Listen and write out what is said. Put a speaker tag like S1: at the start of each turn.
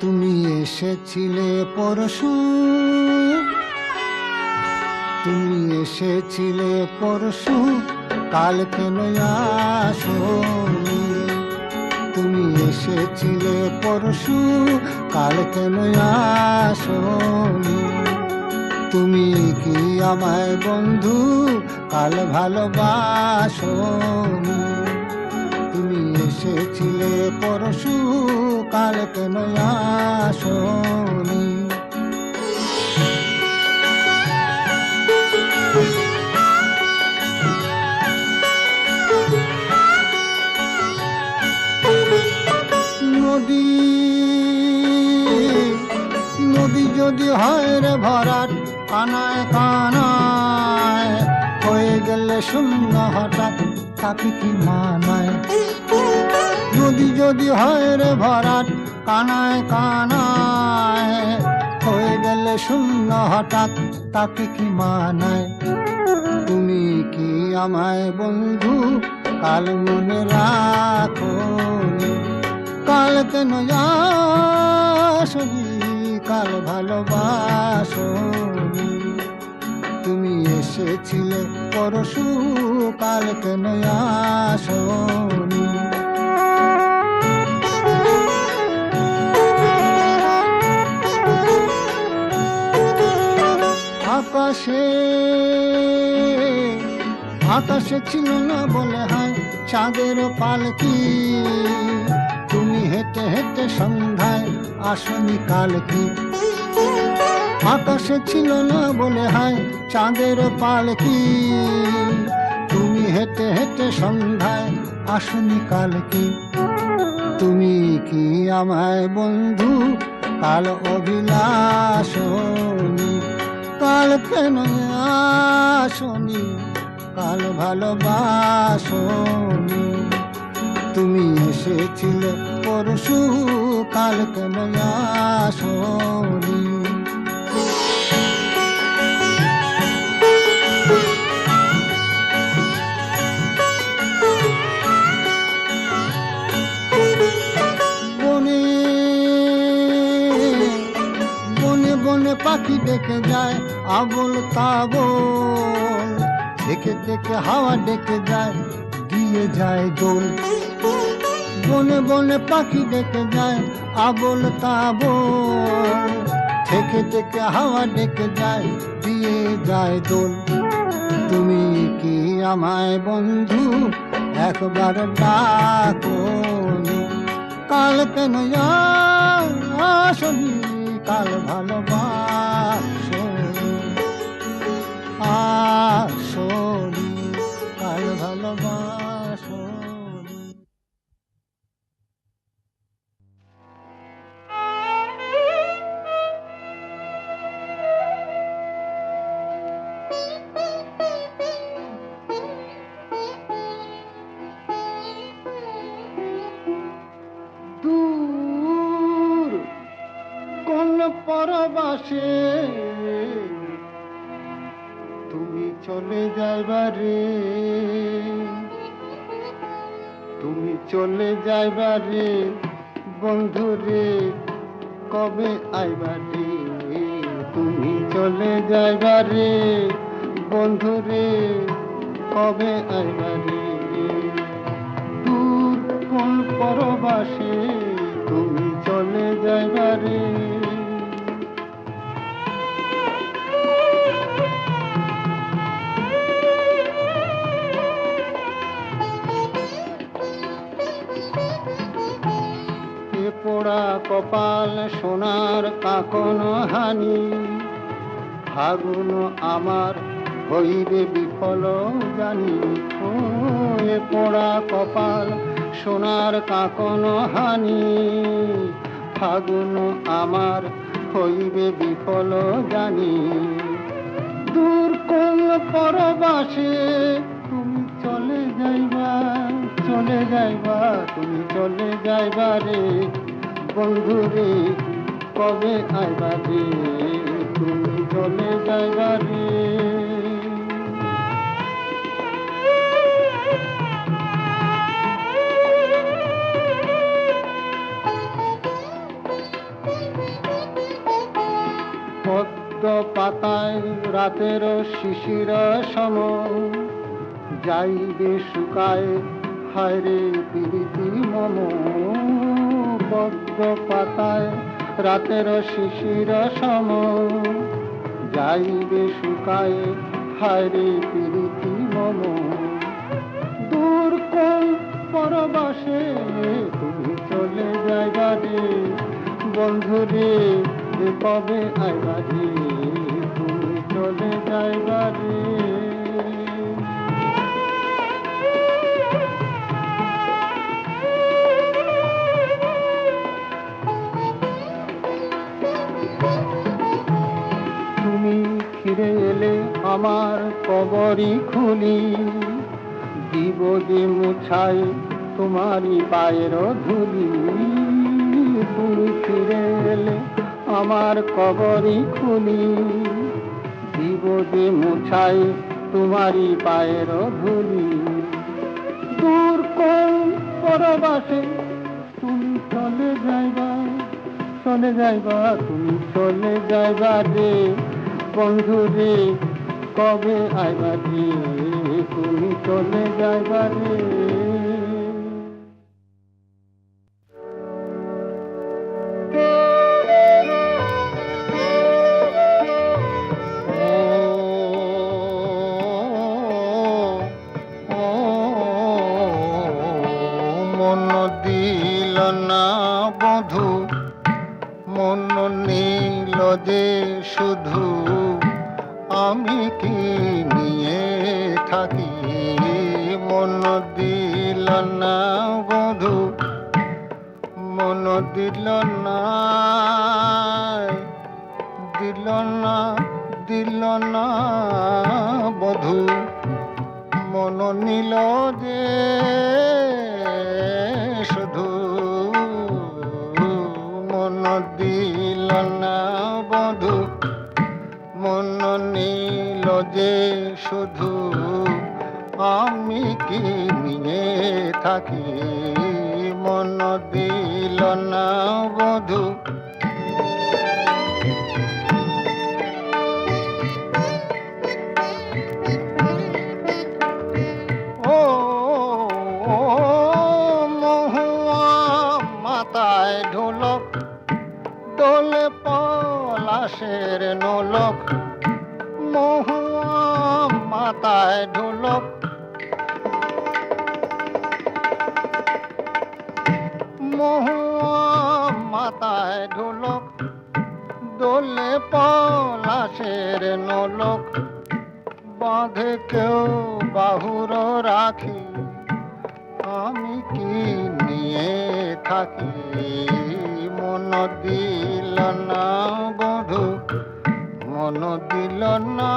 S1: তুমি এসেছিলে পরশু, তুমি এসেছিলে পরশু, কাল কেন আসোনি? তুমি এসেছিলে পরশু, কাল কেন আসোনি? তুমি কি আমায় বন্ধু কাল ভালোবাসোনি? তুমি এসেছিলে পরশু, কাল কেন আসোনি? নদী নদী যদি হয় রে ভরাট, কানায় কানায় হয়ে গেলে শূন্য হঠাৎ, তাকে কি মানায়? নদী যদি হয় রে ভরাট, কানায় কানায় হয়ে গেলে শূন্য হঠাৎ, তাকে কি মানায়? তুমি কি আমায় বন্ধু কাল মনে রাখোনি? কাল কেন আসোনি? কাল ভালোবাসোনি? তুমি এসেছিলে পরশু, কাল কেন আসোনি? আকাশে আকাশে ছিল না বলে হয় চাঁদের পালকি, তুমি হেঁটে হেঁটে সন্ধ্যায় আসনি কাল কি? আকাশে ছিল না বলে হয় চাঁদের পালকি, তুমি হেঁটে হেঁটে সন্ধ্যায় আসনি কাল কি? তুমি কি আমায় বন্ধু কাল অভিলাষনি? কাল কেন আসনি? কাল ভালোবাসোনি? তুমি এসেছিলে পরশু, কাল কেন আসোনি? বনে বনে বনে পাখি ডেকে যায় আবোল তাবোল, দেখে দেখে হাওয়া ডেকে যায় দিয়ে যায় দোল। বনে বনে পাখি ডেকে যায় আবোল তাবোল, থেকে থেকে হাওয়া ডেকে যায় দিয়ে যায় দোল। তুমি কি আমায় বন্ধু একবার ডাকোনি? কাল কেন আসোনি? কাল ভালোবাসোনি? আসোনি? কাল ভালোবাসোনি? দূর কোন পরবাসে তুমি চলে যাইবারে, তুমি চলে যাইবারে বন্ধুরে, কবে আইবারে? তুমি চলে যাইবারে বন্ধুরে, কবে আইবারে? দূর কোন পরবাসে তুমি চলে যাইবারে। পোড়া কপাল সোনার কাকন হানি, ফাগুন আমার হইবে বিফল জানি। ও এ পোড়া কপাল সোনার কাকন হানি, ফাগুন আমার হইবে বিফল জানি। দূর কোন পরবাসে তুমি চলে যাইবা, চলে যাইবা, তুমি চলে যাইবা রে বন্ধুরে, কবে আইবা রে? তুমি চলে যাইবা রে। পদ্ম পাতায় রাতের শিশির সম যাইবে শুকায় হায়রে প্রীতি মম পদ্ম পাতায় রাতের শিশির সম যাইবে শুকায় হায়রে প্রীতি মম দূর কোন পরবাসে তুমি চলে যাইবারে বন্ধুরে কবে আইবারে তুমি চলে যাইবারে তুমি ফিরে এলে আমার কবরই খুলি দিব যে মুছাই তোমারই পায়ের ধুলি তুমি ফিরে এলে আমার কবরই খুলি দিব যে মুছাই তোমারই পায়ের ধুলি দূর কোন পরবাসে তুমি চলে যাইবা তুমি চলে যাইবা রে বন্ধু রে কবে আইবা রে তুমি চলে যাইবা রে মন দিল না বধু মন নীল যে শুধু আমি কি নিয়ে থাকি মন দিল না বধু মন দিল না দিল না দিল না বধু মন নীল যে শুধু মন দিল না বধু মন নীল যে শুধু আমি কি নিয়ে থাকি মন দিল না বধু মাথায় ঢোলক দোলে পলাশের নোলক মহুয়া মাথায় ঢোলক মহুয়া মাথায় ঢোলক দোলে পলাশের নোলক বাঁধে কেউ বাহুর রাখি আমি কি নিয়ে থাকি মন দিল না বধু মন দিল না